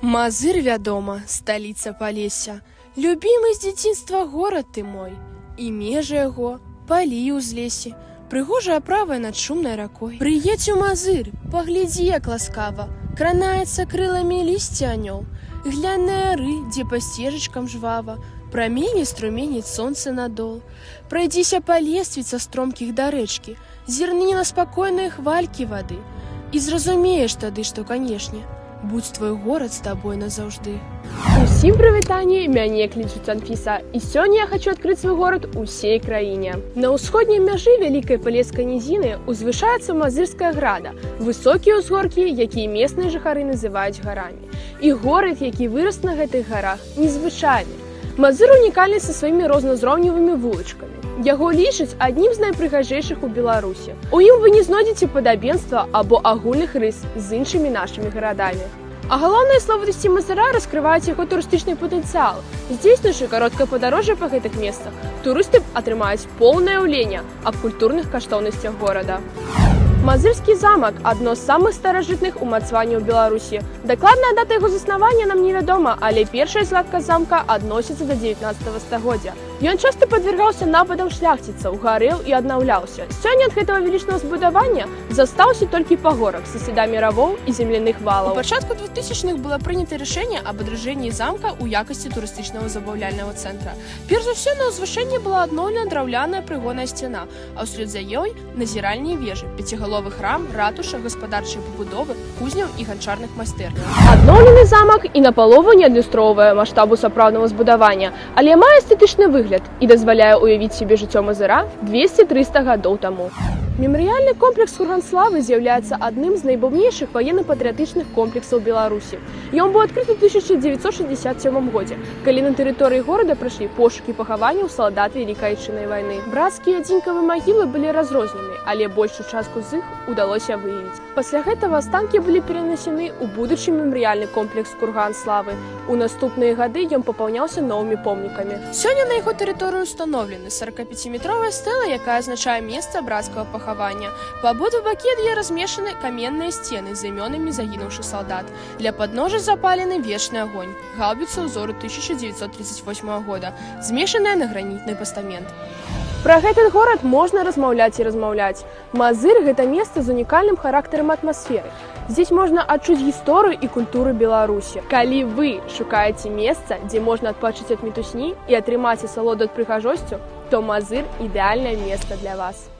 Мазыр, вядома, сталіца Палесся, любімы з дзяцінства горад ты мой, і межы яго палі ў узлесе, прыгожая правая над шумнай ракой. Прыедзь у Мазыр, паглядзі, як ласкава, кранаецца крыламі лісця анёл, глянь на яры, дзе па сцежачкам жвава, прамені струменіць сонца надол. Прайдзіся па лесвіца стромкіх да рэчкі, зірні на спакойныя хвалькі вады, і зразумееш тады, што, канешне, будь твой горад з табой назаўжды. Усім прывітанне, мяне клічуць Анфіса, і сёння я хочу адкрыць свой горад усей краіне. На ўсходняй мяжы вялікай палескай нізіны узвышаецца Мазырская града, высокія ўзгоркі, якія местныя жыхары называюць гарамі. І горад, які вырас на гэтых гарах, незвычайны. Мазыр унікальны са сваімі розназроўневымі вулачкамі. Яго лічаць аднім з найпрыгажэйшых у Беларусі. У ім вы не знойдзеце падабенства або агульных рыс з іншымі нашымі гарадамі. А галоўныя славутасці Мазыра раскрываюць яго турыстычны патэнцыял. Здзейснівшы кароткае падарожжа па гэтых месцах, турысты атрымаюць поўнае ўяўленне аб культурных каштоўнасцях горада. Мазырскі замак – адно з самых старажытных умацаванняў Беларусі. Дакладная дата яго заснавання нам невядома, але першая згадка замка адносіцца да 19 стагоддзя. Ён часта падвяргаўся нападам шляхціцаў, гарэў і аднаўляўся. Сёння ад гэтага велічнага збудавання застаўся толькі пагорак са слядамі равоў і земляных валаў. У пачатку 2000-х было прынята рашэнне аб адраджэнні замка ў якасці турыстычнага забаўляльнага цэнтра. Перш за ўсё на ўзвышэнні была адноўлена драўляная прыгонная сцяна, а ўслед за ёй назіральныя вежы, пяцігаловы храм, ратуша, гаспадарчыя пабудовы, кузняў і ганчарных майстэрняў. Адноўлены замак і напалову не адлюстроўвае маштабу сапраўднага збудавання, але мае эстэтычны выгляд і дазваляе ўявіць сябе жыццё Мазыра 200-300 гадоў таму. Мемарыяльны комплекс Курганславы з'яўляецца адным з найбуйнейшых ваенна-патрыятычных комплексаў Беларусі. Ён быў адкрыты ў 1967 годзе, калі на тэрыторыі горада прайшлі пошукі пахаванняў салдат Вялікай Айчыннай вайны. Брацкія адзінкавыя магілы былі разрознены, але большую частку з іх удалося выявіць. Пасля гэтага астанкі былі перанесены ў будучы мемарыяльны комплекс Курганславы. У наступныя гады ён папаўняўся новымі помнікамі. Сёння на яго тэрыторыі ўстаноўлены 45-метровая стэла, якая азначае месца брацкага пахавання. Па абодва бакі ад яе размешчаны каменныя сцены з імёнамі загінуўшых салдат. Ля падножжа запалены вечны агонь, гаўбіца ўзору 1938 года, змешаная на гранітны пастамент. Пра гэты горад можна размаўляць і размаўляць. Мазыр – гэта месца з унікальным характарам атмасферы. Здесь можна адчуць гісторыю і культуру Беларусі. Калі вы шукаеце месца, дзе можна адпачыць ад мітусні і атрымаць асалоду ад прыгажосцю, то Мазыр – ідэальнае месца для вас.